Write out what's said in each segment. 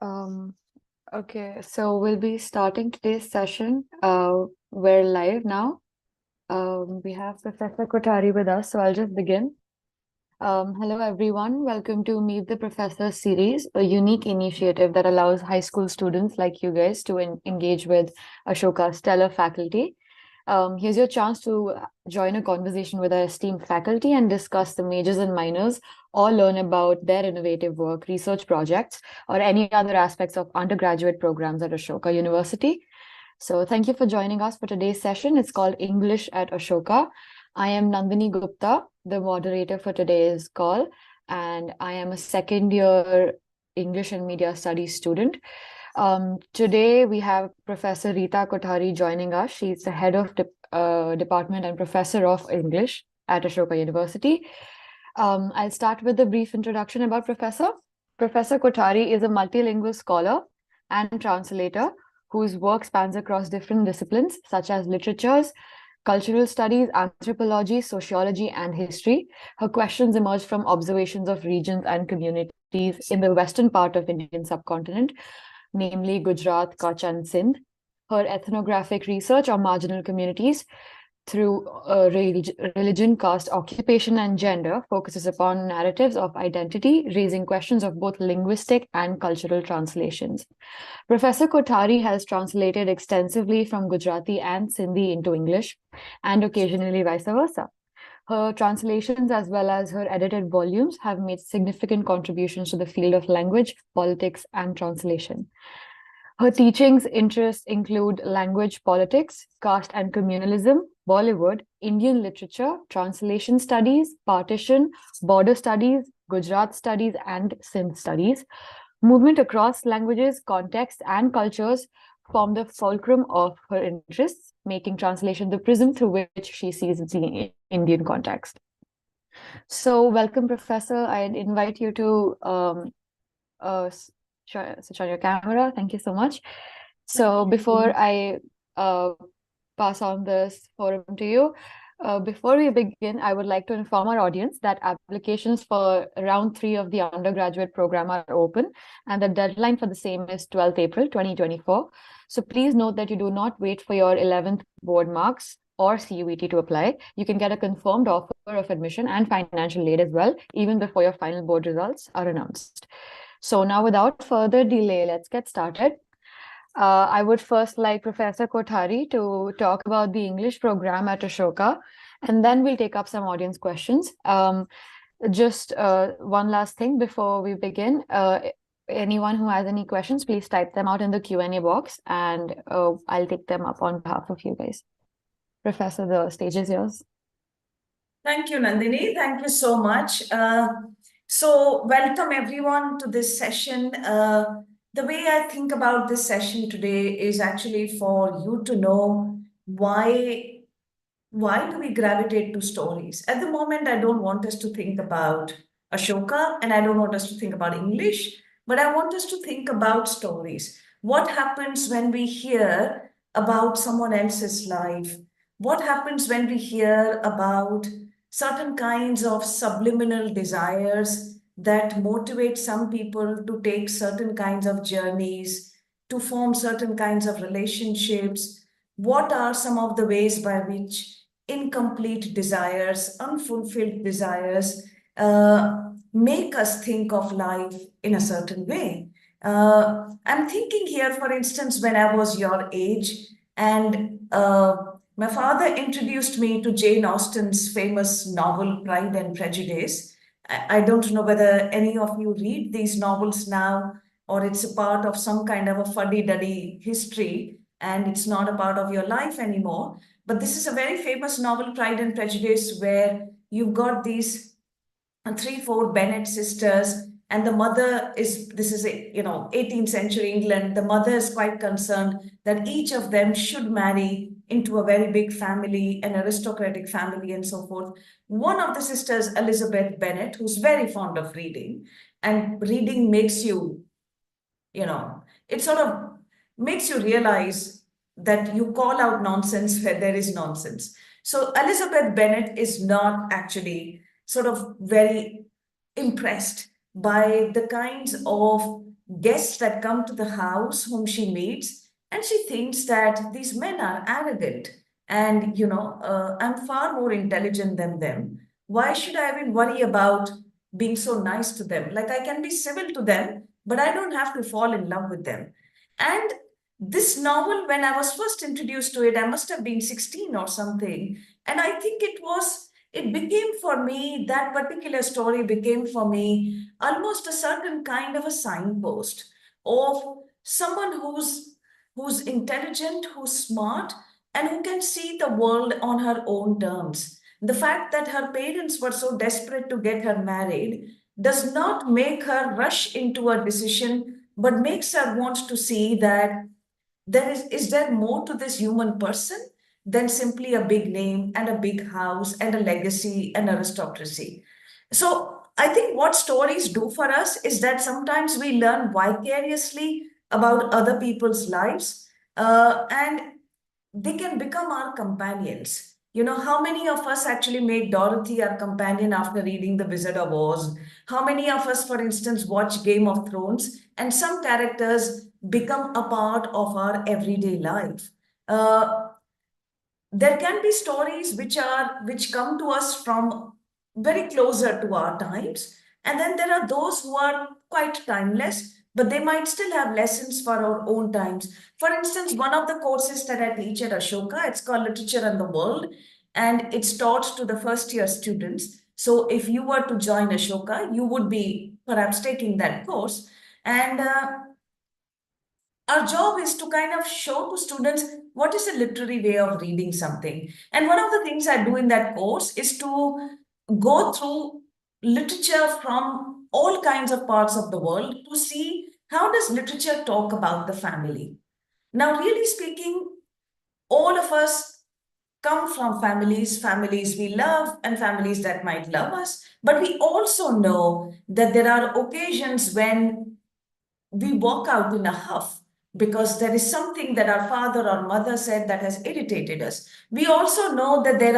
Um, okay, so we'll be starting today's session. We're live now. We have Professor Kothari with us, so I'll just begin. Hello, everyone. Welcome to Meet the Professor series, a unique initiative that allows high school students like you guys to engage with Ashoka's stellar faculty. Here's your chance to join a conversation with our esteemed faculty and discuss the majors and minors, or learn about their innovative work, research projects, or any other aspects of undergraduate programs at Ashoka University. So, thank you for joining us for today's session. It's called English at Ashoka. I am Nandini Gupta, the moderator for today's call, and I am a second year English and Media Studies student. Today we have Professor Rita Kothari joining us. She's the head of department and professor of English at Ashoka University. I'll start with a brief introduction about Professor. Professor Kothari is a multilingual scholar and translator whose work spans across different disciplines such as literatures, cultural studies, anthropology, sociology, and history. Her questions emerge from observations of regions and communities in the western part of Indian subcontinent, namely Gujarat, Kutch, and Sindh. Her ethnographic research on marginal communities through religion, caste, occupation, and gender focuses upon narratives of identity, raising questions of both linguistic and cultural translations. Professor Kothari has translated extensively from Gujarati and Sindhi into English, and occasionally vice versa. Her translations, as well as her edited volumes, have made significant contributions to the field of language, politics, and translation. Her teachings interests include language politics, caste and communalism, Bollywood, Indian literature, translation studies, partition, border studies, Gujarat studies, and Sindh studies. Movement across languages, contexts, and cultures form the fulcrum of her interests, making translation the prism through which she sees the Indian context. So, welcome, Professor. I'd invite you to switch on your camera. Thank you so much. So before I pass on this forum to you, before we begin, I would like to inform our audience that applications for round 3 of the undergraduate program are open, and the deadline for the same is 12th April 2024. So please note that you do not wait for your 11th board marks or CUET to apply. You can get a confirmed offer of admission and financial aid as well, even before your final board results are announced. So now, without further delay, let's get started. I would first like Professor Kothari to talk about the English program at Ashoka, and then we'll take up some audience questions. Just one last thing before we begin. Anyone who has any questions, please type them out in the Q&A box, and I'll take them up on behalf of you guys. Professor, the stage is yours. Thank you, Nandini. Thank you so much. So welcome everyone to this session. The way I think about this session today is actually for you to know why do we gravitate to stories? At the moment, I don't want us to think about Ashoka and I don't want us to think about English, but I want us to think about stories. What happens when we hear about someone else's life? What happens when we hear about certain kinds of subliminal desires that motivate some people to take certain kinds of journeys, to form certain kinds of relationships? What are some of the ways by which incomplete desires, unfulfilled desires, make us think of life in a certain way? I'm thinking here, for instance, when I was your age, and my father introduced me to Jane Austen's famous novel, Pride and Prejudice. I don't know whether any of you read these novels now, or it's a part of some kind of a fuddy-duddy history, and it's not a part of your life anymore. But this is a very famous novel, Pride and Prejudice, where you've got these three, four Bennet sisters, and the mother is, this is a, 18th century England. The mother is quite concerned that each of them should marry into a very big family, an aristocratic family, and so forth. One of the sisters, Elizabeth Bennet, who's very fond of reading, and reading makes you, it sort of makes you realize that you call out nonsense where there is nonsense. So Elizabeth Bennet is not actually sort of very impressed by the kinds of guests that come to the house whom she meets, and she thinks that these men are arrogant and, I'm far more intelligent than them. Why should I even worry about being so nice to them? Like, I can be civil to them, but I don't have to fall in love with them. And this novel, when I was first introduced to it, I must have been 16 or something. And I think it became for me, that particular story became for me almost a certain kind of a signpost of someone who's intelligent, who's smart, and who can see the world on her own terms. The fact that her parents were so desperate to get her married does not make her rush into a decision, but makes her want to see that is there more to this human person than simply a big name and a big house and a legacy and aristocracy. So I think what stories do for us is that sometimes we learn vicariously about other people's lives, and they can become our companions. How many of us actually made Dorothy our companion after reading The Wizard of Oz? How many of us, for instance, watch Game of Thrones and some characters become a part of our everyday life? Uh, there can be stories which come to us from very closer to our times, and then there are those who are quite timeless, but they might still have lessons for our own times. For instance, one of the courses that I teach at Ashoka, it's called Literature and the World, and it's taught to the first year students. So if you were to join Ashoka, you would be perhaps taking that course. And our job is to kind of show to students what is a literary way of reading something. And one of the things I do in that course is to go through literature from all kinds of parts of the world to see how does literature talk about the family. Now, really speaking, all of us come from families we love and families that might love us, but we also know that there are occasions when we walk out in a huff because there is something that our father or mother said that has irritated us. We also know that there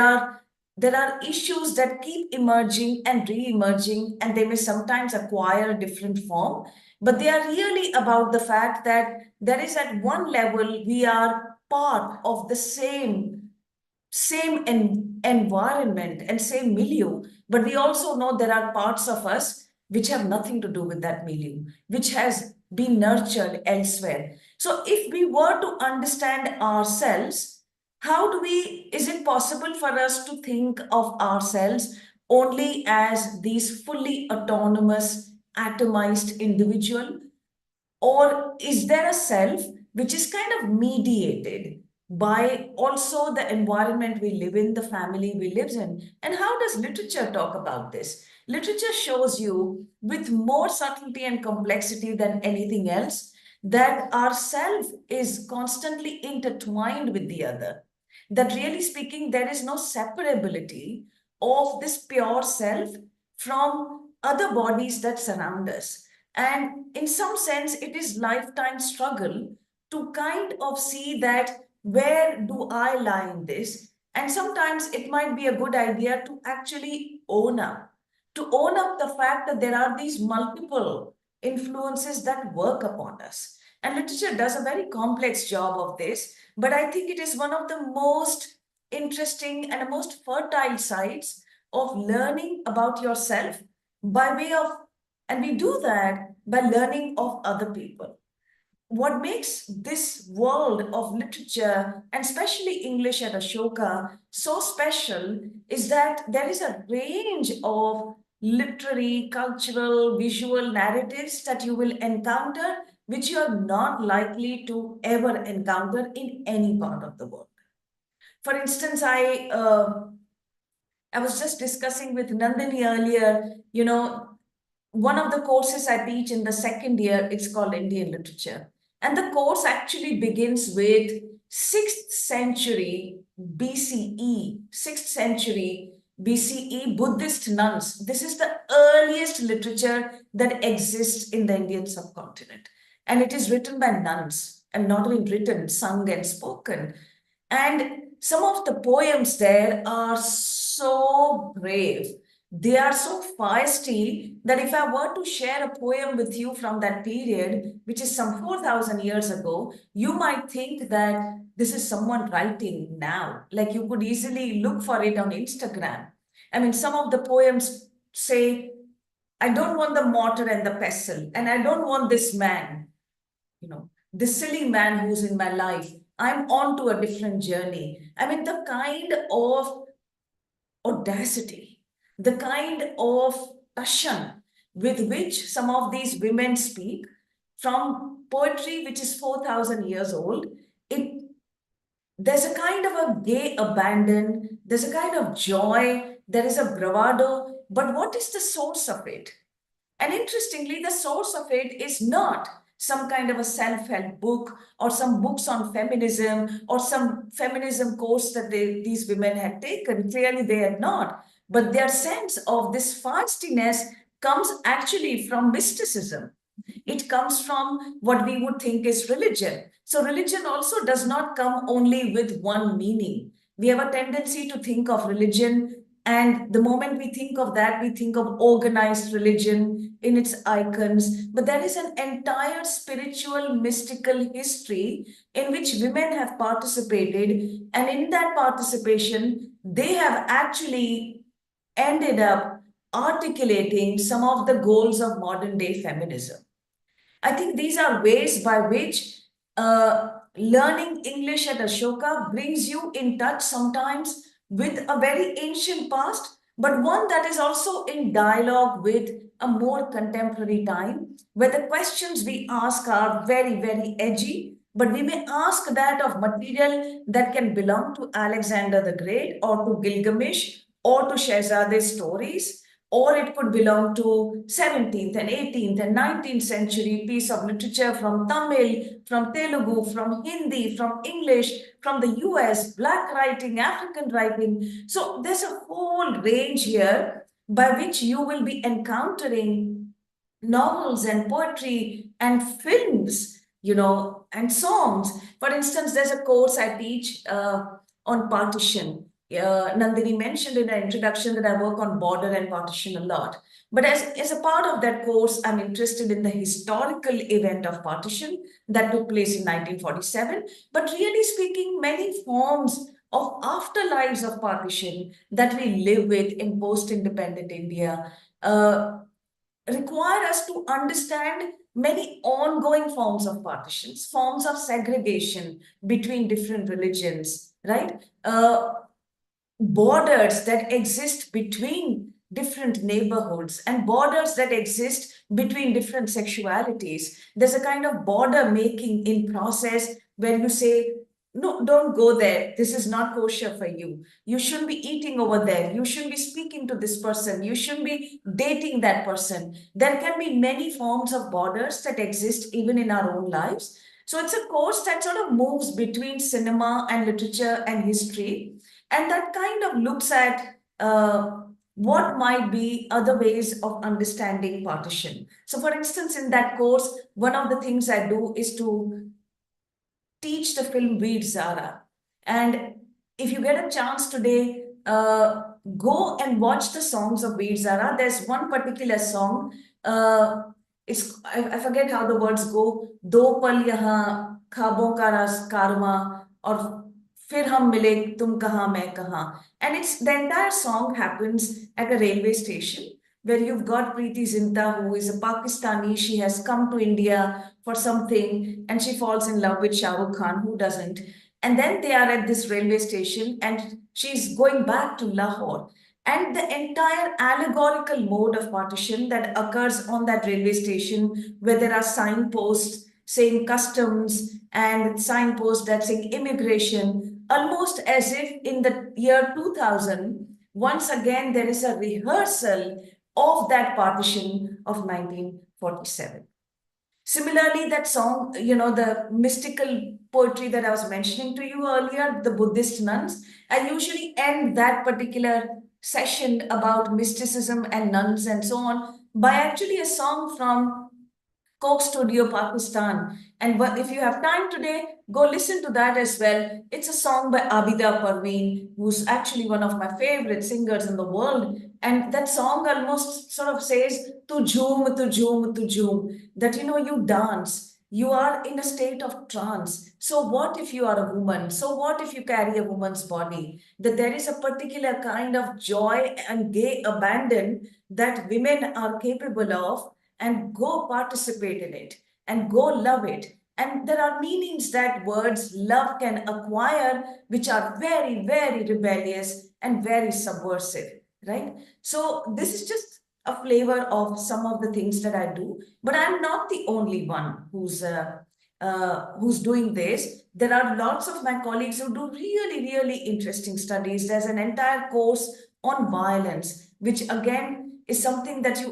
are issues that keep emerging and re-emerging, and they may sometimes acquire a different form, but they are really about the fact that there is at one level we are part of the same environment and same milieu, but we also know there are parts of us which have nothing to do with that milieu, which has been nurtured elsewhere. So if we were to understand ourselves, is it possible for us to think of ourselves only as these fully autonomous, atomized individual? Or is there a self which is kind of mediated by also the environment we live in, the family we live in? And how does literature talk about this? Literature shows you with more subtlety and complexity than anything else that our self is constantly intertwined with the other. That really speaking, there is no separability of this pure self from other bodies that surround us. And in some sense, it is lifetime struggle to kind of see that where do I lie in this? And sometimes it might be a good idea to actually to own up the fact that there are these multiple influences that work upon us. And literature does a very complex job of this, but I think it is one of the most interesting and the most fertile sides of learning about yourself by way of, and we do that by learning of other people. What makes this world of literature, and especially English at Ashoka, so special is that there is a range of literary, cultural, visual narratives that you will encounter, which you are not likely to ever encounter in any part of the world. For instance, I was just discussing with Nandini earlier, one of the courses I teach in the second year, it's called Indian Literature. And the course actually begins with 6th century BCE, 6th century BCE Buddhist nuns. This is the earliest literature that exists in the Indian subcontinent. And it is written by nuns, and not only written, sung and spoken. And some of the poems there are so brave they are so feisty that if I were to share a poem with you from that period, which is some 4,000 years ago, you might think that this is someone writing now. Like you could easily look for it on Instagram. I mean, some of the poems say, I don't want the mortar and the pestle, and I don't want this man, this silly man who's in my life. I'm on to a different journey. I mean, the kind of audacity, the kind of passion with which some of these women speak from poetry which is 4,000 years old, it there's a kind of a gay abandon, there's a kind of joy, there is a bravado, but what is the source of it? And interestingly, the source of it is not some kind of a self-help book or some books on feminism or some feminism course that these women had taken. Clearly, they had not. But their sense of this fastiness comes actually from mysticism. It comes from what we would think is religion. So, religion also does not come only with one meaning. We have a tendency to think of religion, and the moment we think of that, we think of organized religion in its icons. But there is an entire spiritual, mystical history in which women have participated. And in that participation, they have actually ended up articulating some of the goals of modern day feminism. I think these are ways by which learning English at Ashoka brings you in touch sometimes with a very ancient past, but one that is also in dialogue with a more contemporary time, where the questions we ask are very, very edgy, but we may ask that of material that can belong to Alexander the Great or to Gilgamesh or to Shehzade's stories, or it could belong to 17th and 18th and 19th century piece of literature from Tamil, from Telugu, from Hindi, from English, from the US, Black writing, African writing. So there's a whole range here by which you will be encountering novels and poetry and films, and songs. For instance, there's a course I teach on partition. Nandini mentioned in her introduction that I work on border and partition a lot. But as a part of that course, I'm interested in the historical event of partition that took place in 1947. But really speaking, many forms of afterlives of partition that we live with in post-independent India require us to understand many ongoing forms of partitions, forms of segregation between different religions, right? Borders that exist between different neighborhoods and borders that exist between different sexualities. There's a kind of border making in process where you say, no, don't go there. This is not kosher for you. You shouldn't be eating over there. You shouldn't be speaking to this person. You shouldn't be dating that person. There can be many forms of borders that exist even in our own lives. So it's a course that sort of moves between cinema and literature and history, and that kind of looks at what might be other ways of understanding partition. So, for instance, in that course, one of the things I do is to teach the film Veer Zara. And if you get a chance today, go and watch the songs of Veer Zara. There's one particular song. I forget how the words go. Do pal yahan khwabon ka ras karma or फिर हम मिले तुम कहाँ मैं कहाँ. And it's the entire song happens at a railway station where you've got Preeti Zinta, who is a Pakistani. She has come to India for something and she falls in love with Shah Rukh Khan, who doesn't. And then they are at this railway station and she's going back to Lahore. And the entire allegorical mode of partition that occurs on that railway station, where there are signposts saying customs and signposts that say immigration, almost as if in the year 2000, once again, there is a rehearsal of that partition of 1947. Similarly, that song, the mystical poetry that I was mentioning to you earlier, the Buddhist nuns, I usually end that particular session about mysticism and nuns and so on by actually a song from Coke Studio Pakistan. And if you have time today, go listen to that as well. It's a song by Abida Parveen, who's actually one of my favorite singers in the world. And that song almost sort of says, tu jhoom, tu jhoom, tu jhoom, that you dance. You are in a state of trance. So, what if you are a woman? So, what if you carry a woman's body? That there is a particular kind of joy and gay abandon that women are capable of, and go participate in it and go love it. And there are meanings that words love can acquire, which are very, very rebellious and very subversive, right? So, this is just a flavor of some of the things that I do, but I'm not the only one who's doing this. There are lots of my colleagues who do really, really interesting studies. There's an entire course on violence, which again is something that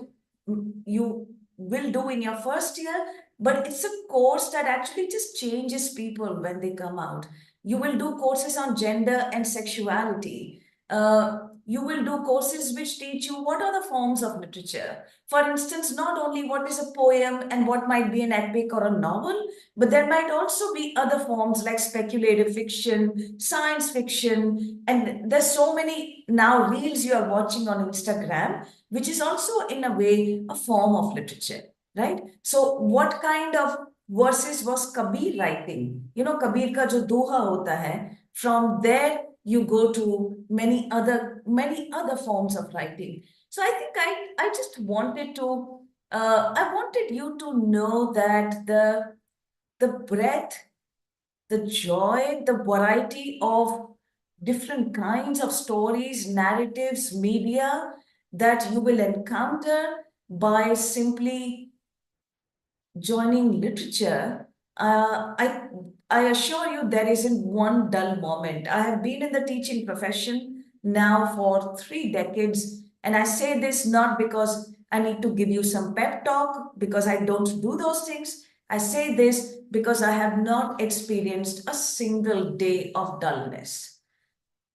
you will do in your first year, but it's a course that actually just changes people when they come out. You will do courses on gender and sexuality. You will do courses which teach you what are the forms of literature. For instance, not only what is a poem and what might be an epic or a novel, but there might also be other forms like speculative fiction, science fiction, and there's so many now reels you are watching on Instagram, which is also in a way a form of literature, right? So what kind of verses was Kabir writing? Kabir ka jo doha hota hai, from there you go to many other forms of writing. So I think I just wanted to I wanted you to know that the breadth, the joy, the variety of different kinds of stories, narratives, media that you will encounter by simply joining literature, I assure you there isn't one dull moment. I have been in the teaching profession now for 3 decades, and I say this not because I need to give you some pep talk, because I don't do those things. I say this because I have not experienced a single day of dullness.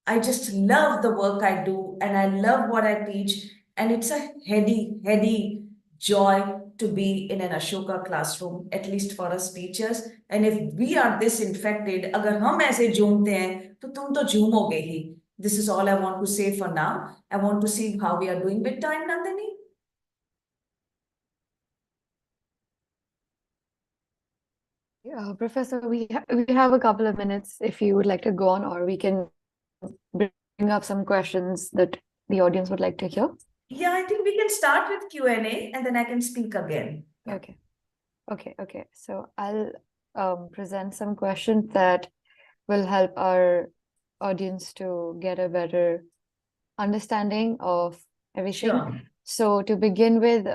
I just love the work I do and I love what I teach. And it's a heady, heady joy to be in an Ashoka classroom, at least for us teachers. And if we are this infected, अगर हम ऐसे झूमते हैं, तो तुम तो झूमोगे ही. This is all I want to say for now. I want to see how we are doing with time, Nandini. Professor, we have a couple of minutes if you would like to go on, or we can bring up some questions that the audience would like to hear. Yeah, I think we can start with Q&A and then I can speak again. Okay. So I'll present some questions that will help our audience to get a better understanding of everything. Sure. So to begin with,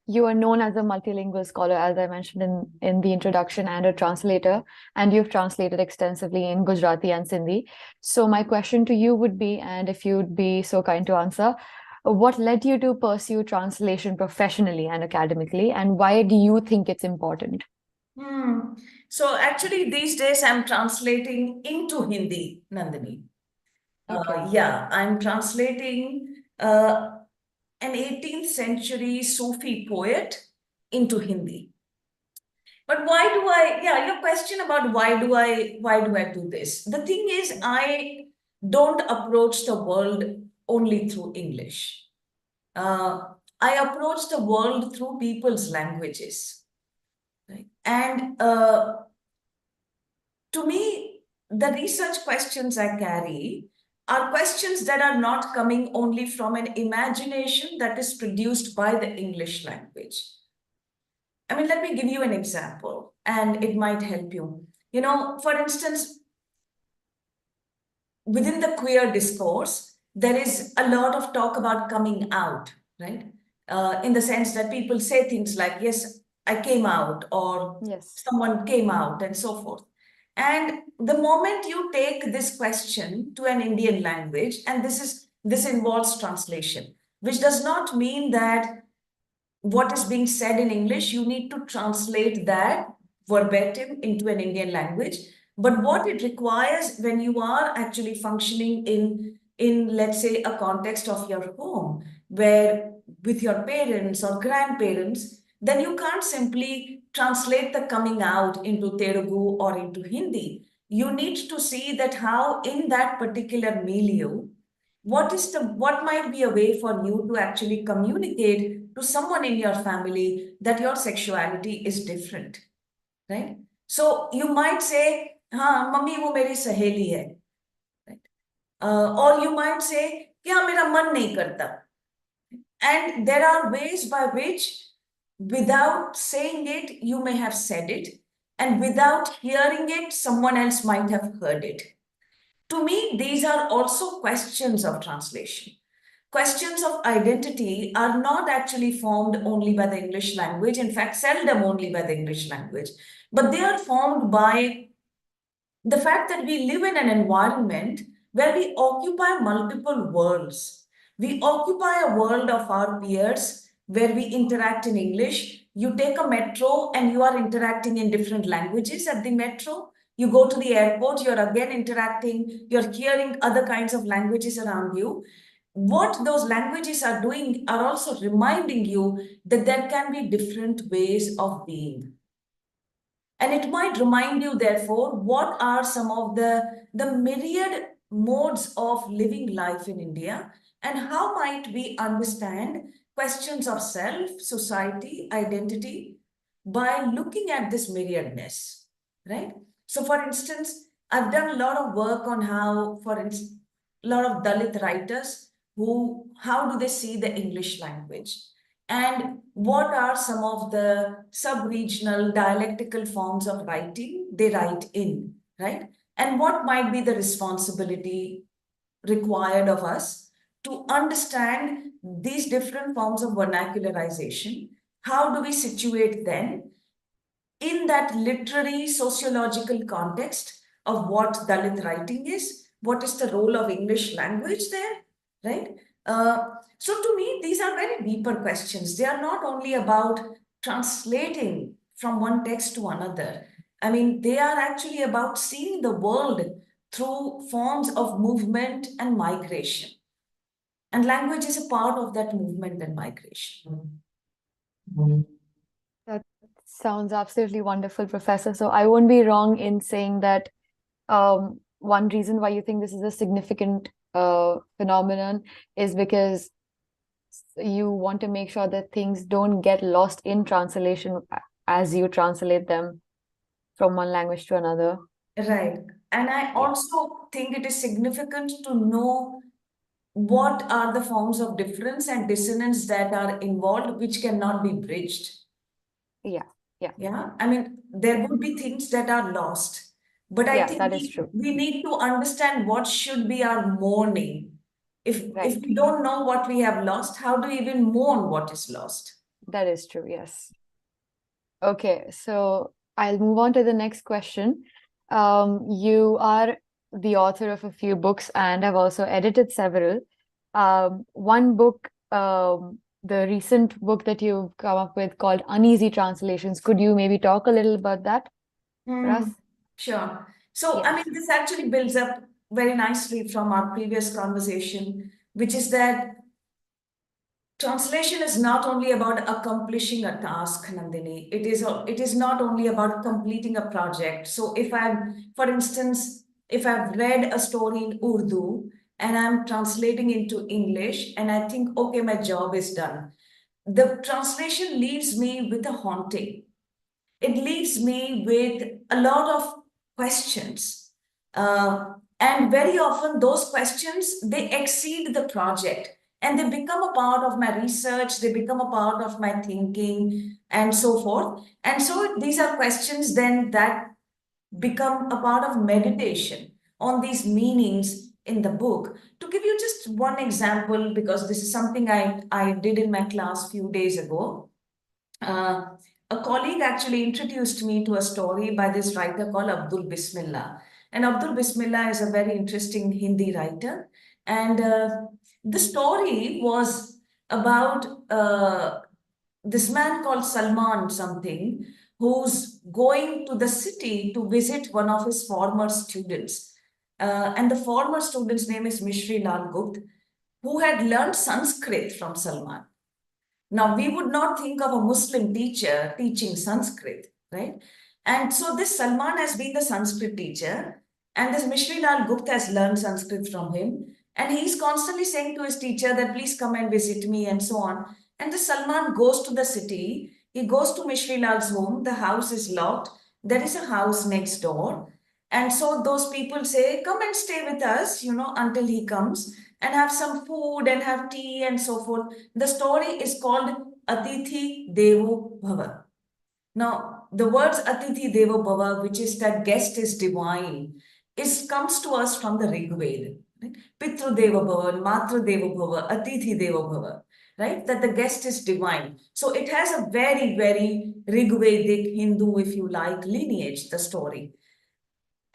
you are known as a multilingual scholar, as I mentioned in the introduction, and a translator, and you've translated extensively in Gujarati and Sindhi. So my question to you would be, and if you'd be so kind to answer, what led you to pursue translation professionally and academically, and why do you think it's important? So actually, these days I'm translating into Hindi, Nandini. Okay. Yeah, I'm translating an 18th century Sufi poet into Hindi. But yeah, your question about why do I do this? The thing is, I don't approach the world only through English. Uh, I approach the world through people's languages, right? And to me, the research questions I carry are questions that are not coming only from an imagination that is produced by the English language. I mean, let me give you an example and it might help you. For instance, within the queer discourse, there is a lot of talk about coming out, right? In the sense that people say things like, yes, I came out, or Yes. someone came out, and so forth. And the moment you take this question to an Indian language, and this involves translation, which does not mean that what is being said in English, you need to translate that verbatim into an Indian language. But what it requires when you are actually functioning in let's say a context of your home, where with your parents or grandparents, then you can't simply translate the coming out into Telugu or into Hindi. You need to see that how in that particular milieu, what might be a way for you to actually communicate to someone in your family that your sexuality is different, right? So you might say, हाँ mummy वो मेरी सहेली है, right? Or you might say कि हाँ मेरा मन नहीं करता. And there are ways by which, without saying it, you may have said it, and without hearing it, someone else might have heard it. To me, these are also questions of translation. Questions of identity are not actually formed only by the English language, in fact, seldom only by the English language, but they are formed by the fact that we live in an environment where we occupy multiple worlds. We occupy a world of our peers where we interact in English. You take a metro and you are interacting in different languages at the metro. You go to the airport, you're again interacting, you're hearing other kinds of languages around you. What those languages are doing are also reminding you that there can be different ways of being. And it might remind you, therefore, what are some of the myriad modes of living life in India, and how might we understand questions of self, society, identity by looking at this myriadness, right? So, for instance, I've done a lot of work on how, for instance, a lot of Dalit writers how do they see the English language? And what are some of the sub-regional dialectical forms of writing they write in, right? And what might be the responsibility required of us to understand these different forms of vernacularization? How do we situate them in that literary sociological context of what Dalit writing is? What is the role of English language there, right? So to me, these are very deeper questions. They are not only about translating from one text to another. I mean, they are actually about seeing the world through forms of movement and migration. And language is a part of that movement and migration. That sounds absolutely wonderful, Professor. So I won't be wrong in saying that one reason why you think this is a significant phenomenon is because you want to make sure that things don't get lost in translation as you translate them from one language to another. Right. And I Yeah, also think it is significant to know what are the forms of difference and dissonance that are involved, which cannot be bridged. yeah, yeah, Yeah. I mean, there yeah, would be things that are lost, but I yeah, think that is we, true. we need to understand what should be our mourning. If Right. we don't know what we have lost, how do we even mourn what is lost? That is true, yes. Okay, so I'll move on to the next question. You are the author of a few books and have also edited several. One book, the recent book that you've come up with called Uneasy Translations. Could you maybe talk a little about that for us? Hmm, sure. So, I Yes. mean, this actually builds up very nicely from our previous conversation, which is that translation is not only about accomplishing a task, Nandini. It is not only about completing a project. So if I'm, for instance, if I've read a story in Urdu and I'm translating into English and I think, okay, my job is done. The translation leaves me with a haunting. It leaves me with a lot of questions. And very often those questions, they exceed the project and they become a part of my research, they become a part of my thinking and so forth. And so these are questions then that become a part of meditation on these meanings in the book. To give you just one example, because this is something I did in my class few days ago, uh, a colleague actually introduced me to a story by this writer called Abdul Bismillah. And Abdul Bismillah is a very interesting Hindi writer. And the story was about this man called Salman something, who's going to the city to visit one of his former students. And the former student's name is Mishri Lal Gupt, who had learned Sanskrit from Salman. Now, we would not think of a Muslim teacher teaching Sanskrit, right? And so this Salman has been the Sanskrit teacher, and this Mishri Lal Gupta has learned Sanskrit from him. And he's constantly saying to his teacher that please come and visit me and so on. And the Salman goes to the city. He goes to Mishri Lal's home. The house is locked. There is a house next door. And so those people say, come and stay with us, until he comes and have some food and have tea and so forth. The story is called Atithi Devo Bhava. Now, the words Atithi Devo Bhava, which is that guest is divine, comes to us from the Rig Veda. Right? Pitru Deva Bhava, Matru Deva Bhava, Atithi Deva Bhava, right? That the guest is divine. So it has a very, very Rig Vedic Hindu, if you like, lineage, the story.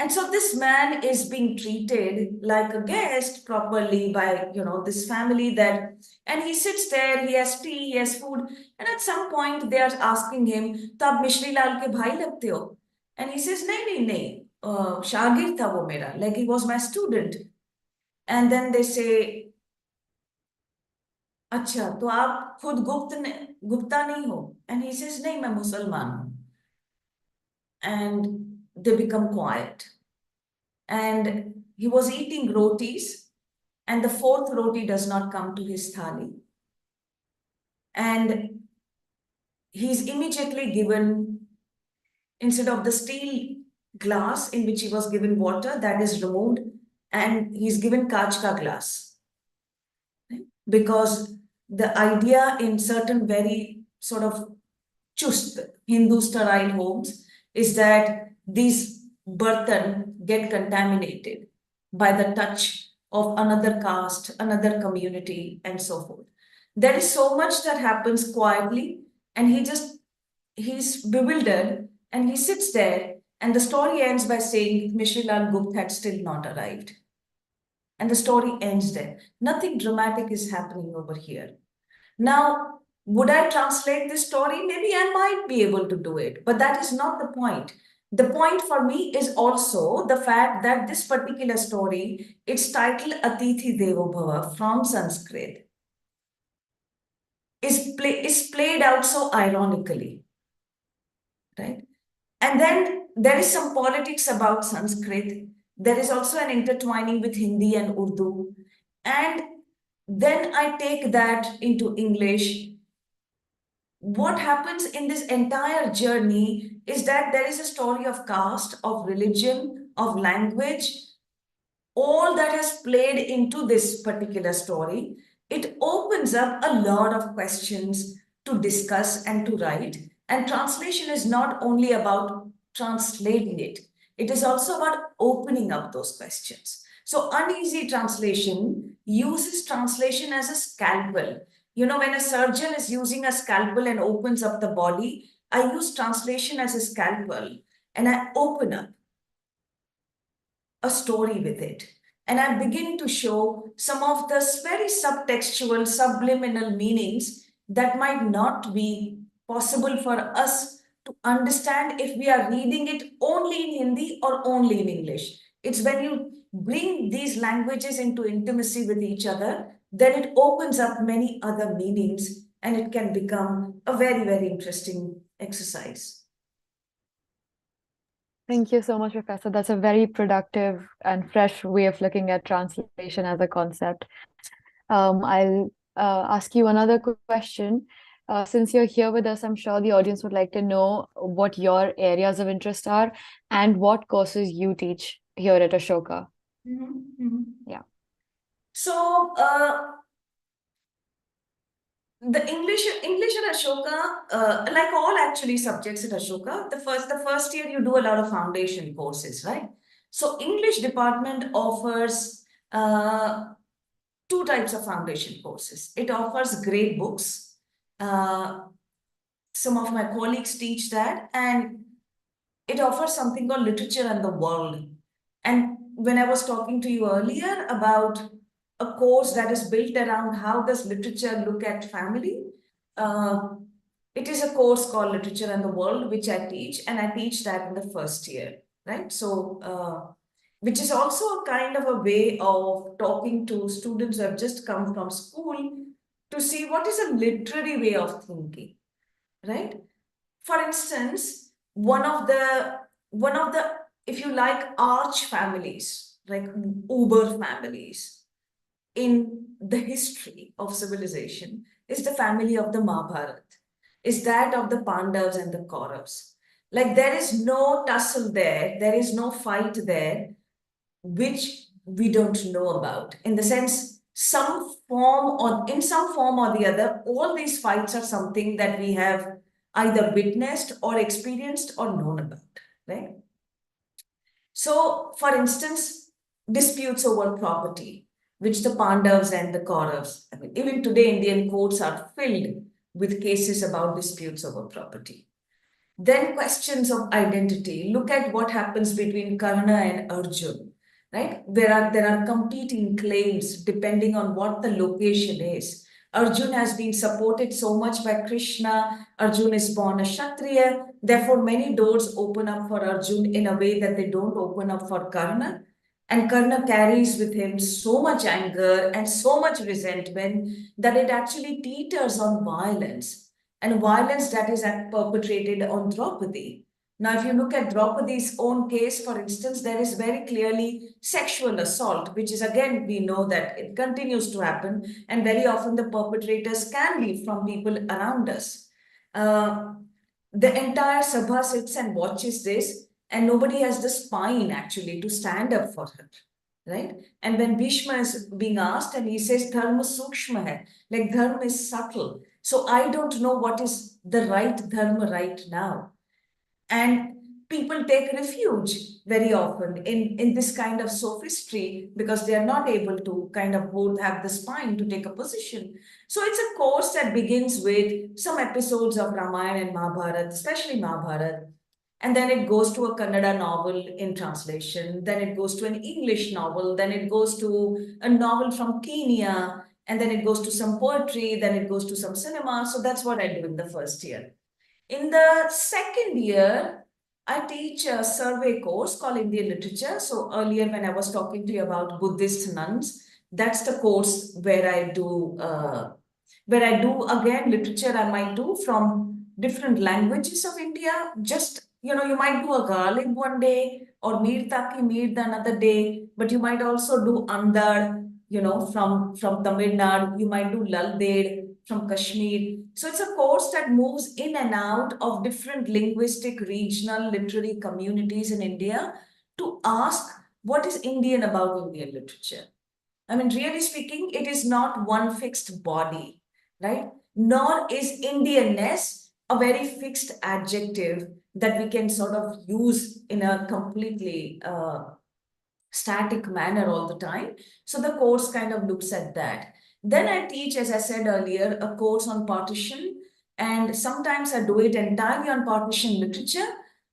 And so this man is being treated like a guest properly by, this family and he sits there, he has tea, he has food. And at some point they are asking him, "To aap Mishri Lal ke bhai lagte ho?" And he says, "Nahi, nahi, nahi. Shagir tha wo mera, like he was my student." And then they say, "अच्छा, तो आप खुद गुप्ता नहीं हो?" And he says, "नहीं, मैं मुसलमान हूँ." And they become quiet. And he was eating rotis, and the fourth roti does not come to his thali. And he's immediately given, instead of the steel glass in which he was given water, that is removed, and he's given kach ka glass. Because the idea in certain very sort of chust Hindu sterile homes is that these burtan get contaminated by the touch of another caste, another community, and so forth. There is so much that happens quietly, and he's bewildered and he sits there. And the story ends by saying Mishri Lal Gupta had still not arrived. And the story ends there. Nothing dramatic is happening over here. Now, would I translate this story? Maybe I might be able to do it, but that is not the point. The point for me is also the fact that this particular story, it's titled Atithi Devo Bhava from Sanskrit, is played out so ironically, right? And then there is some politics about Sanskrit. There is also an intertwining with Hindi and Urdu. And then I take that into English. What happens in this entire journey is that there is a story of caste, of religion, of language, all that has played into this particular story. It opens up a lot of questions to discuss and to write. And translation is not only about translating it, it is also about opening up those questions. So, uneasy translation uses translation as a scalpel. When a surgeon is using a scalpel and opens up the body, I use translation as a scalpel and I open up a story with it. And I begin to show some of the very subtextual, subliminal meanings that might not be possible for us to understand if we are reading it only in Hindi or only in English. It's when you bring these languages into intimacy with each other, then it opens up many other meanings and it can become a very, very interesting exercise. Thank you so much, Professor. That's a very productive and fresh way of looking at translation as a concept. I'll ask you another question. Since you're here with us, I'm sure the audience would like to know what your areas of interest are and what courses you teach here at Ashoka. Yeah. So, the English at Ashoka, like all actually subjects at Ashoka, the first year you do a lot of foundation courses, right? So English department offers two types of foundation courses. It offers great books. Some of my colleagues teach that, and it offers something called literature and the world. And when I was talking to you earlier about a course that is built around how does literature look at family, uh, it is a course called Literature and the World, which I teach, and I teach that in the first year, right? So, which is also a kind of a way of talking to students who have just come from school to see what is a literary way of thinking, right? For instance, one of the, if you like, arch families, like uber families in the history of civilization is the family of the Mahabharata, is that of the Pandavas and the Kauravas. Like there is no tussle there is no fight there, which we don't know about. In the sense, some form or in some form or the other, all these fights are something that we have either witnessed or experienced or known about, right? So, for instance, disputes over property, which the Pandavas and the Kauravas, I mean, even today, Indian courts are filled with cases about disputes over property. Then questions of identity. Look at what happens between Karna and Arjun, right? There are competing claims depending on what the location is. Arjun has been supported so much by Krishna. Arjun is born a Kshatriya. Therefore, many doors open up for Arjun in a way that they don't open up for Karna. And Karna carries with him so much anger and so much resentment that it actually teeters on violence, and violence that is perpetrated on Draupadi. Now, if you look at Draupadi's own case, for instance, there is very clearly sexual assault, which is again, we know that it continues to happen, and very often the perpetrators can be from people around us. Uh, the entire Sabha sits and watches this, and nobody has the spine actually to stand up for her, right? And when Bhishma is being asked, and he says, Dharma sukshma hai, like dharma is subtle. So I don't know what is the right dharma right now. And people take refuge very often in this kind of sophistry because they are not able to kind of both have the spine to take a position. So it's a course that begins with some episodes of Ramayana and Mahabharata, especially Mahabharata. And then it goes to a Kannada novel in translation. Then it goes to an English novel. Then it goes to a novel from Kenya. And then it goes to some poetry. Then it goes to some cinema. So that's what I do in the first year. In the second year, I teach a survey course called Indian Literature. So earlier, when I was talking to you about Buddhist nuns, that's the course where I do again literature. I might do from different languages of India. Just you might do a Ghalib one day or Mir Taki Mir the another day, but you might also do Andar, from Tamil Nadu. You might do Lalbed from Kashmir. So it's a course that moves in and out of different linguistic, regional, literary communities in India to ask what is Indian about Indian literature. I mean, really speaking, it is not one fixed body, right? Nor is Indianness a very fixed adjective that we can sort of use in a completely static manner all the time. So the course kind of looks at that. Then I teach, as I said earlier, a course on partition. And sometimes I do it entirely on partition literature,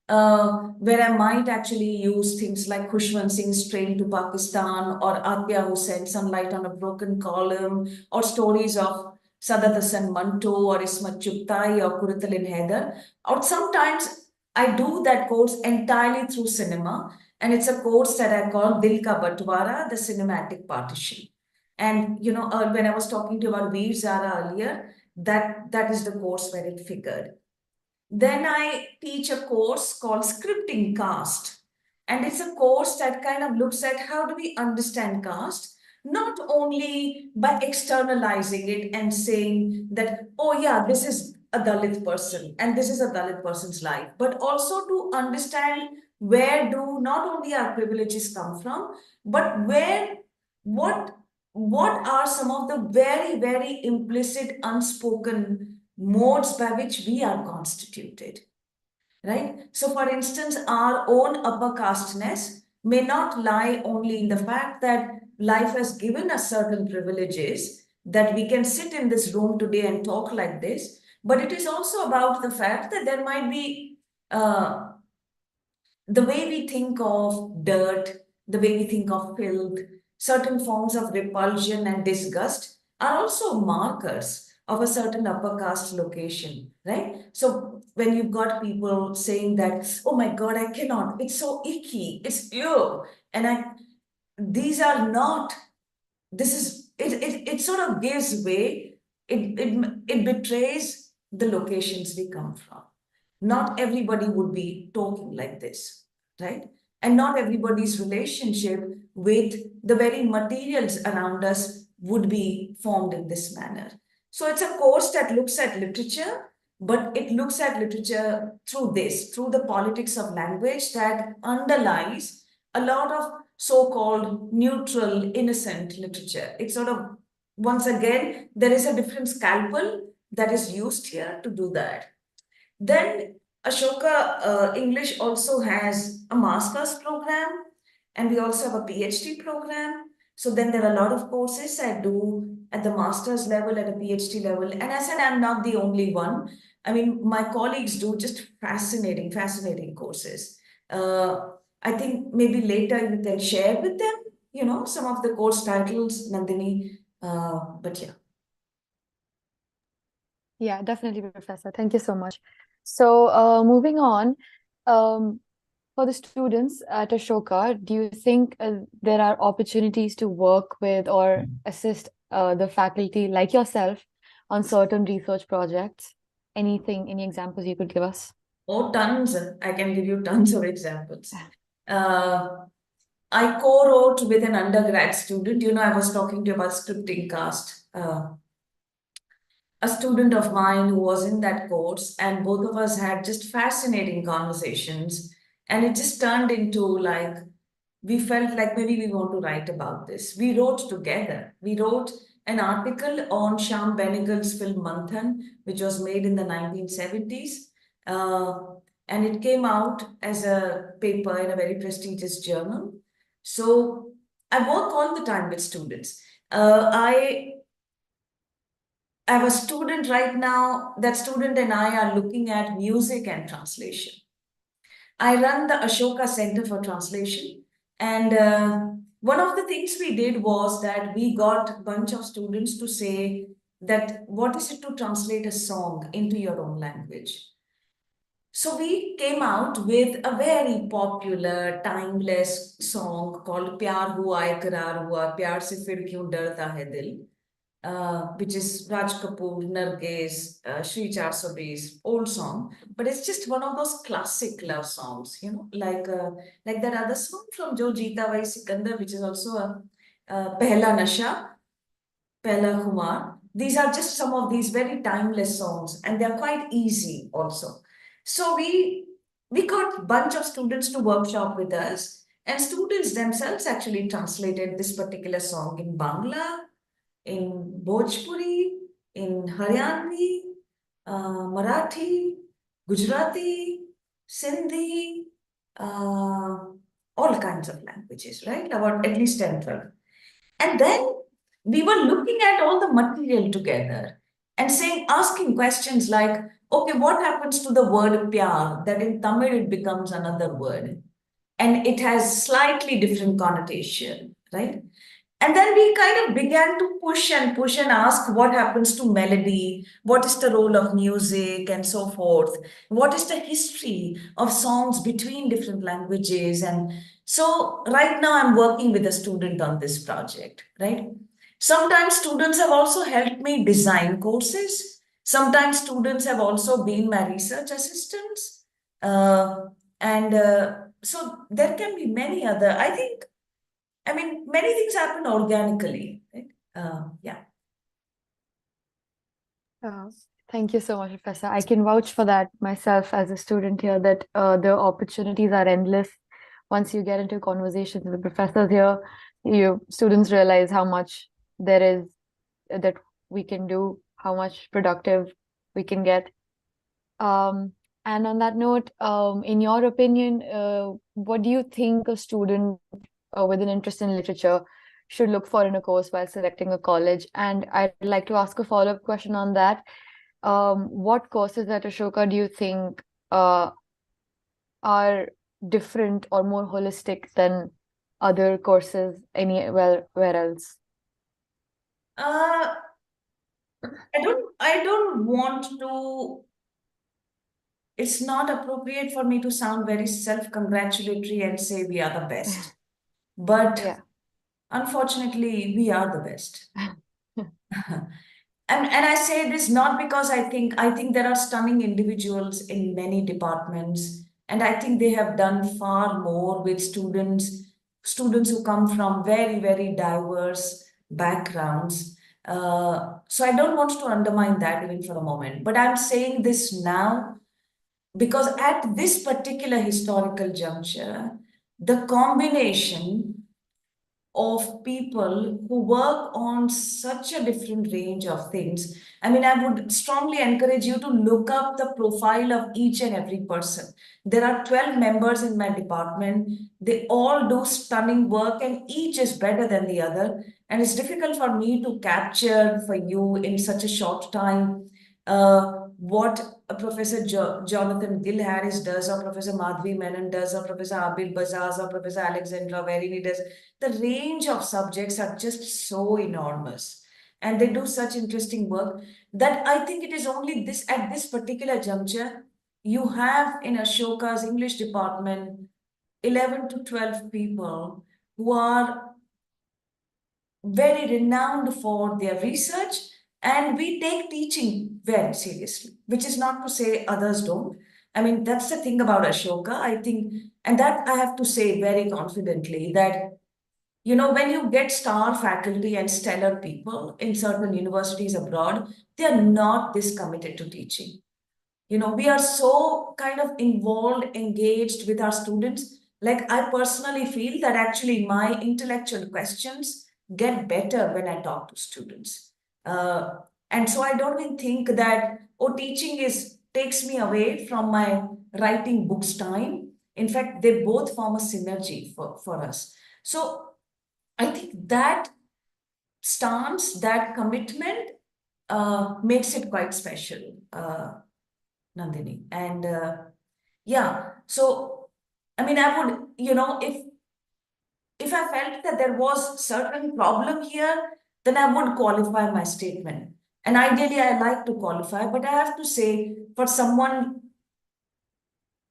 where I might actually use things like Khushwant Singh's Train to Pakistan or Atya Hussain, Sunlight on a Broken Column, or stories of Sadat Hasan Manto or Ismat Chugtai or Kurutalin Haider. Or sometimes I do that course entirely through cinema, and it's a course that I call Dil Ka Batwara, the cinematic partition. And when I was talking to you about Veer Zara earlier, that is the course where it figured. Then I teach a course called Scripting Caste. And it's a course that kind of looks at how do we understand caste, not only by externalizing it and saying that, oh, yeah, this is a Dalit person and this is a Dalit person's life, but also to understand where do not only our privileges come from, but what, what are some of the very, very implicit, unspoken modes by which we are constituted, right? So, for instance, our own upper casteness may not lie only in the fact that life has given us certain privileges, that we can sit in this room today and talk like this, but it is also about the fact that there might be the way we think of dirt, the way we think of filth, certain forms of repulsion and disgust are also markers of a certain upper caste location, right? So when you've got people saying that, oh my God, I cannot, it's so icky, it's ew, and these are not, this is, it sort of gives way it betrays the locations we come from. Not everybody would be talking like this, right? And not everybody's relationship with the very materials around us would be formed in this manner. So it's a course that looks at literature, but it looks at literature through this, through the politics of language that underlies a lot of so-called neutral, innocent literature. It's sort of, once again, there is a different scalpel that is used here to do that. Then Ashoka English also has a master's program, and we also have a PhD program. So then there are a lot of courses I do at the master's level, at a PhD level. And I said, I'm not the only one. I mean, my colleagues do just fascinating, fascinating courses. I think maybe later you can share with them, some of the course titles, Nandini. But yeah. Yeah, definitely, Professor. Thank you so much. So, moving on, um, for the students at Ashoka, do you think there are opportunities to work with or assist the faculty like yourself on certain research projects? Anything, any examples you could give us? Oh, tons. I can give you tons of examples. Uh, I co-wrote with an undergrad student. I was talking to you about scripting cast. A student of mine who was in that course, and both of us had just fascinating conversations. And it just turned into like, we felt like maybe we want to write about this. We wrote together. We wrote an article on Shyam Benegal's film Manthan, which was made in the 1970s. Uh, and it came out as a paper in a very prestigious journal. So I work all the time with students. I have a student right now. That student and I are looking at music and translation. I run the Ashoka Center for Translation. And one of the things we did was that we got a bunch of students to say that what is it to translate a song into your own language? So we came out with a very popular, timeless song called Pyar Hua Ikrar Hua, Pyar Se Fir Kyun Darta Hai Dil, which is Raj Kapoor, Nargis, Shri 420, old song, but it's just one of those classic love songs, like that other song from Jo Jeeta Vai Sikandar, which is also a Pehla Nasha, Pehla Kumar. These are just some of these very timeless songs, and they're quite easy also. So we got a bunch of students to workshop with us, and students themselves actually translated this particular song in Bangla, in Bhojpuri, in Haryanvi, Marathi, Gujarati, Sindhi, uh, all kinds of languages, right? About at least 10, 12. And then we were looking at all the material together and asking questions like, okay, what happens to the word pyar? That in Tamil it becomes another word and it has slightly different connotation, right? And then we kind of began to push and ask what happens to melody, what is the role of music, and so forth. What is the history of songs between different languages? And so, right now, I'm working with a student on this project, right? Sometimes students have also helped me design courses. Sometimes students have also been my research assistants. And so, there can be many other, I mean, many things happen organically, right? Yeah. Uh, Thank you so much, Professor. I can vouch for that myself as a student here that the opportunities are endless. Once you get into conversations with the professors here, you students realize how much there is that we can do, how much productive we can get. And on that note, in your opinion, what do you think a student with an interest in literature should look for in a course while selecting a college? And I'd like to ask a follow-up question on that. What courses at Ashoka do you think are different or more holistic than other courses anywhere where else? Uh, I don't want to, it's not appropriate for me to sound very self-congratulatory and say we are the best. But Yeah. unfortunately, we are the best. And I say this not because I think there are stunning individuals in many departments, and I think they have done far more with students who come from very, very diverse backgrounds. So I don't want to undermine that even for a moment. But I'm saying this now because at this particular historical juncture, the combination of people who work on such a different range of things. I mean, I would strongly encourage you to look up the profile of each and every person. There are 12 members in my department. They all do stunning work, and each is better than the other. And it's difficult for me to capture for you in such a short time what Professor Jonathan Gill Harris does, or Professor Madhvi Menon does, or Professor Abid Bazaz, or Professor Alexandra Verini does. The range of subjects are just so enormous, and they do such interesting work that I think it is only this at this particular juncture you have in Ashoka's English department 11 to 12 people who are very renowned for their research, and we take teaching very seriously, which is not to say others don't. I mean, that's the thing about Ashoka, I think, and that I have to say very confidently that when you get star faculty and stellar people in certain universities abroad, they are not this committed to teaching. We are so kind of involved, engaged with our students. Like, I personally feel that actually my intellectual questions get better when I talk to students. Uh, and so I don't even think that, oh, teaching is takes me away from my writing books time. In fact, they both form a synergy for us. So I think that stance, that commitment makes it quite special, Nandini. And yeah, so I mean, I would, if I felt that there was certain problem here, then I would qualify my statement. And ideally, I like to qualify, but I have to say, for someone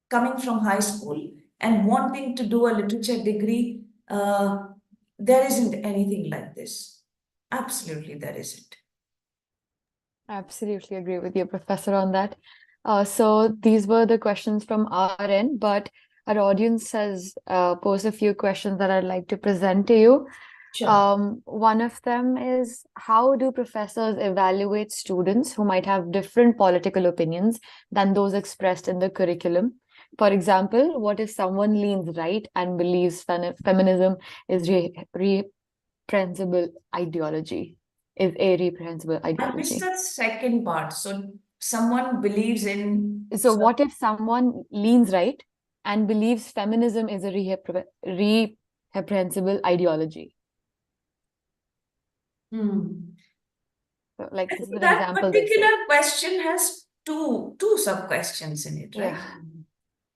coming from high school and wanting to do a literature degree, there isn't anything like this. Absolutely, there isn't. Absolutely agree with you, Professor, on that. So these were the questions from our end, but our audience has posed a few questions that I'd like to present to you. Sure. One of them is, how do professors evaluate students who might have different political opinions than those expressed in the curriculum? For example, what if someone leans right and believes feminism is reprehensible ideology, is a reprehensible I missed ideology? that second part. So someone believes in, So what if someone leans right and believes feminism is a reprehensible ideology? Hmm. So, like, I this is think an that example they say. particular question has two sub questions in it, Yeah,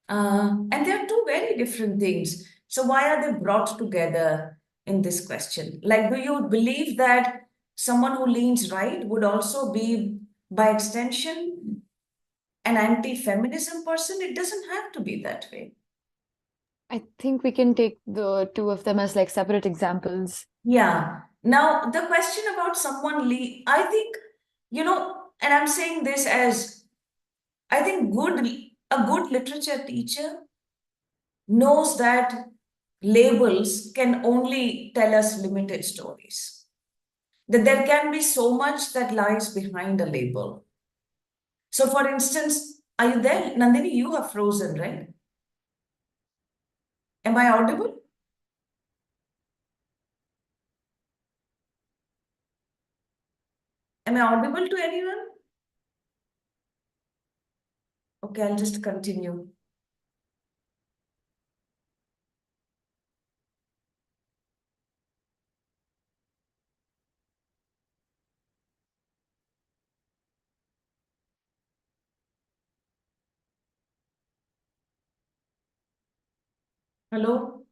right? And they are two very different things. So why are they brought together in this question? Like, do you believe that someone who leans right would also be, by extension, an anti-feminism person? It doesn't have to be that way. I think we can take the two of them as like separate examples. Yeah. Now, the question about I think, and I'm saying this as I think a good literature teacher knows that labels can only tell us limited stories. That there can be so much that lies behind a label. So, for instance, are you there? Nandini, you have frozen, right? Am I audible? Am I audible to anyone? Okay, I'll just continue. Hello?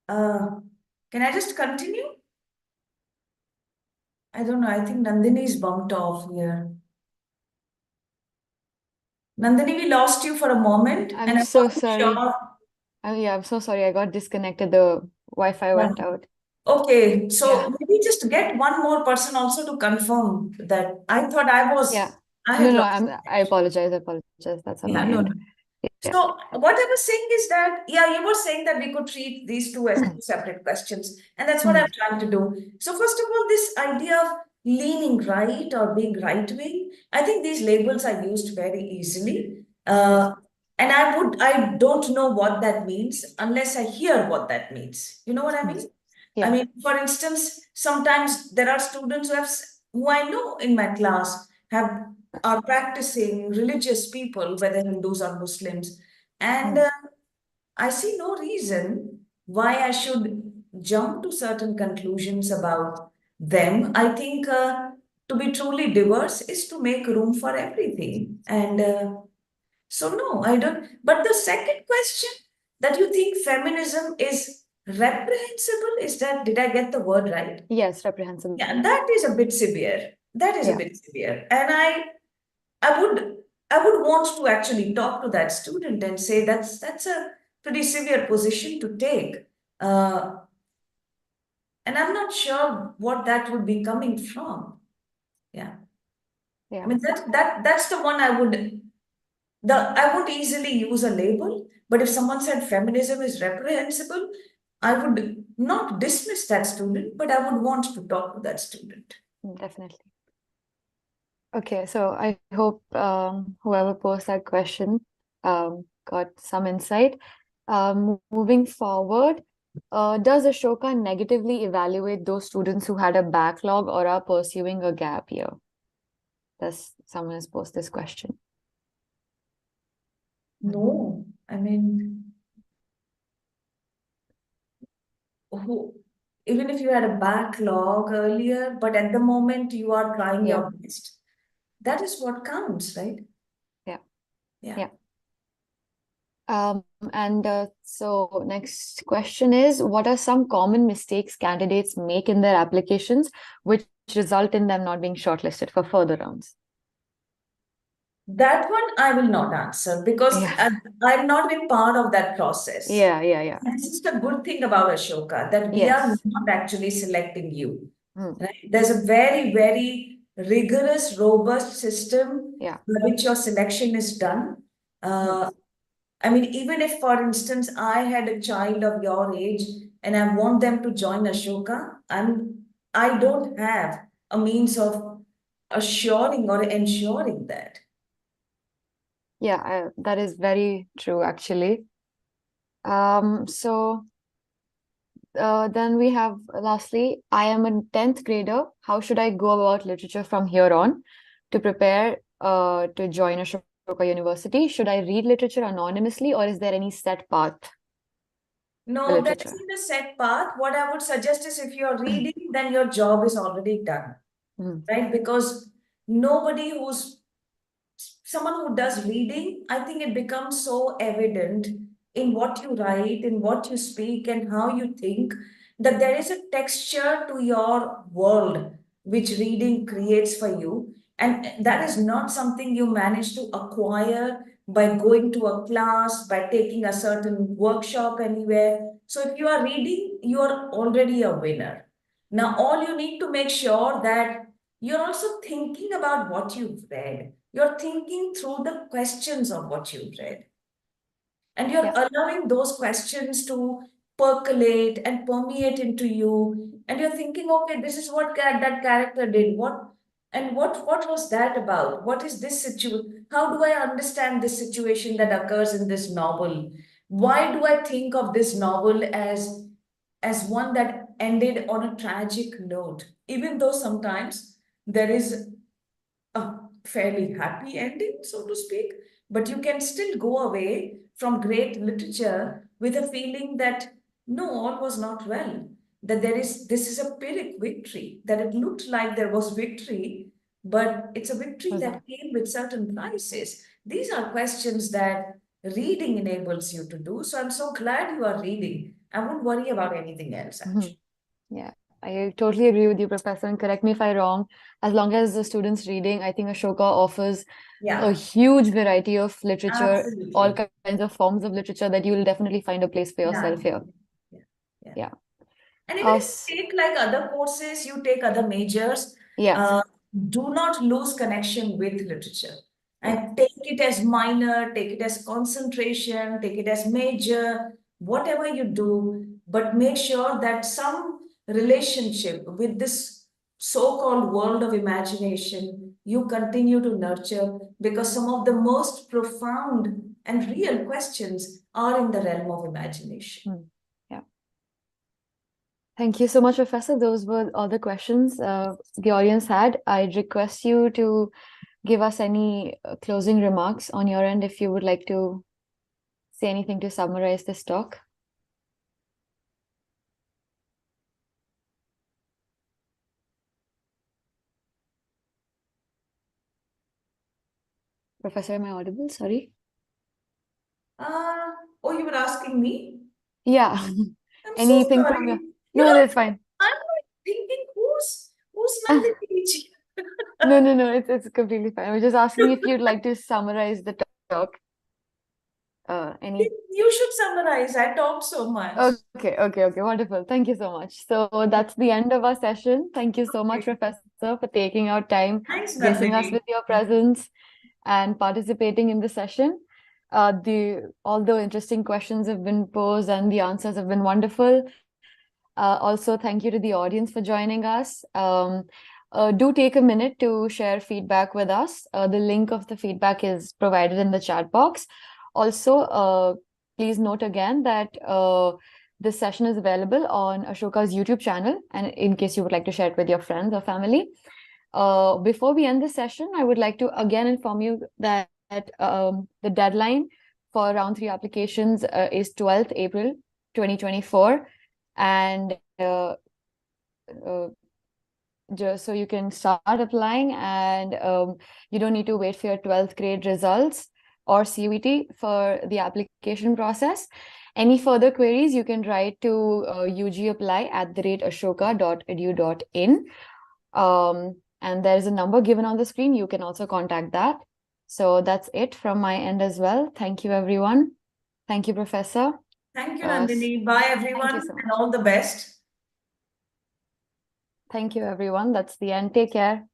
Uh, can I just continue? I don't know. I think Nandini's bumped off here. Nandini, we lost you for a moment, I'm and I so wasn't sorry. sure. Oh, yeah, I'm so sorry. I got disconnected. The Wi-Fi Yeah. went out. Okay, Yeah. so maybe just get one more person also to confirm that. I thought Yeah. I No, had no, lost I connection. apologize. I apologize. That's on Yeah, my no, end. no. Yeah. So what I was saying is that, yeah, you were saying that we could treat these two as two separate questions, and that's what I'm Mhm. trying to do. So first of all, this idea of leaning right or being right wing, I think these labels are used very easily. Yes. And I don't know what that means unless I hear what that means. You know what I Mhm. mean? I Yeah. mean, for instance, sometimes there are students who I know in my class have are practicing religious people, whether Hindus or Muslims, and Mm. I see no reason why I should jump to certain conclusions about them. I think to be truly diverse is to make room for everything, and so no, I don't. But the second question, that you think feminism is reprehensible, is that, did I get the word right? Yes, reprehensible. Yeah, that is a bit severe. That is a Yeah. bit severe. And I would I would want to actually talk to that student and say that's a pretty severe position to take. Uh, and I'm not sure what that would be coming from. Yeah. I Yeah. mean that's the one I would easily use a label, but if someone said feminism is reprehensible, I would not dismiss that student, but I would want to talk to that student. Definitely. Okay, so I hope whoever posed that question got some insight. Moving forward, does Ashoka negatively evaluate those students who had a backlog or are pursuing a gap year? Does someone has posed this question? No, I mean, who, even if you had a backlog earlier, but at the moment you are trying Yeah, your best, that is what counts, right? yeah, Yeah. yeah. Um, and so next question is, what are some common mistakes candidates make in their applications which result in them not being shortlisted for further rounds? That one I will not answer because Yeah, I've not been part of that process. yeah, yeah, yeah. And this is the good thing about Ashoka, that we are Yes. not actually selecting you. Mm, Right? There's a very, very rigorous, robust system yeah. by which your selection is done. Mm, Uh, I mean, even if, for instance, I had a child of your age and I want them to join Ashoka, I don't have a means of assuring or ensuring that. yeah, that is very true, actually. So then we have lastly, I am a 10th grader. How should I go about literature from here on to prepare to join Ashoka University? Should I read literature anonymously or is there any set path for No, there literature? isn't a set path. What I would suggest is, if you're reading, then your job is already done, Mm, right? Because nobody who's someone who does reading, I think it becomes so evident in what you write, in what you speak, and how you think, that there is a texture to your world which reading creates for you. And that is not something you manage to acquire by going to a class, by taking a certain workshop anywhere. So if you are reading, you are already a winner. Now, all you need to make sure that you're also thinking about what you've read. You're thinking through the questions of what you've read. And you're yeah. allowing those questions to percolate and permeate into you. And you're thinking, okay, this is what that character did. What was that about? What is this situation? How do I understand this situation that occurs in this novel? Why do I think of this novel as one that ended on a tragic note? Even though sometimes there is a fairly happy ending, so to speak, but you can still go away from great literature with a feeling that no, all was not well. That this is a Pyrrhic victory, that it looked like there was victory, but it's a victory Was that that? came with certain prices. These are questions that reading enables you to do. So I'm so glad you are reading. I won't worry about anything else, Mhm. actually. Yeah, I totally agree with you, Professor, and correct me if I'm wrong. As long as the student's reading, I think Ashoka offers a Yeah, huge variety of literature, all absolutely. kinds of forms of literature that you will definitely find a place for Yeah. yourself here. Yeah. Yeah. Yeah. And even if Us. you take like other courses, you take other majors, Yeah. uh, do not lose connection with literature. Yeah. And take it as minor, take it as concentration, take it as major, whatever you do, but make sure that some relationship with this so-called world of imagination you continue to nurture, because some of the most profound and real questions are in the realm of imagination. Hmm. Yeah. Thank you so much, Professor. Those were all the questions the audience had. I'd request you to give us any closing remarks on your end if you would like to say anything to summarize this talk. Professor, am I audible? Sorry. Uh, oh, you were asking me? Yeah. I'm so Anything from sorry. your... You No, know, that's fine. I'm like thinking, who's Nandini ji? No, no, no. It's completely fine. I was just asking if you'd like to summarize the talk. Any... You should summarize. I talked so much. Okay. Wonderful. Thank you so much. So that's the end of our session. Thank you so much, Okay. Professor, for taking out time, Thanks, gracing us Nandini. with your presence, and participating in the session. All the interesting questions have been posed and the answers have been wonderful. Also, thank you to the audience for joining us. Do take a minute to share feedback with us. The link of the feedback is provided in the chat box. Also, please note again that this session is available on Ashoka's YouTube channel, and in case you would like to share it with your friends or family. Before we end the session, I would like to again inform you that the deadline for round 3 applications is 12th April 2024. And just so you can start applying, and you don't need to wait for your 12th grade results or CUET for the application process. Any further queries, you can write to ugapply@ashoka.edu.in. And there's a number given on the screen. You can also contact that. So that's it from my end as well. Thank you, everyone. Thank you, Professor. Thank you, Uh, Nandini. Bye, Thank everyone, you so and much. all the best. Thank you, everyone. That's the end. Take care.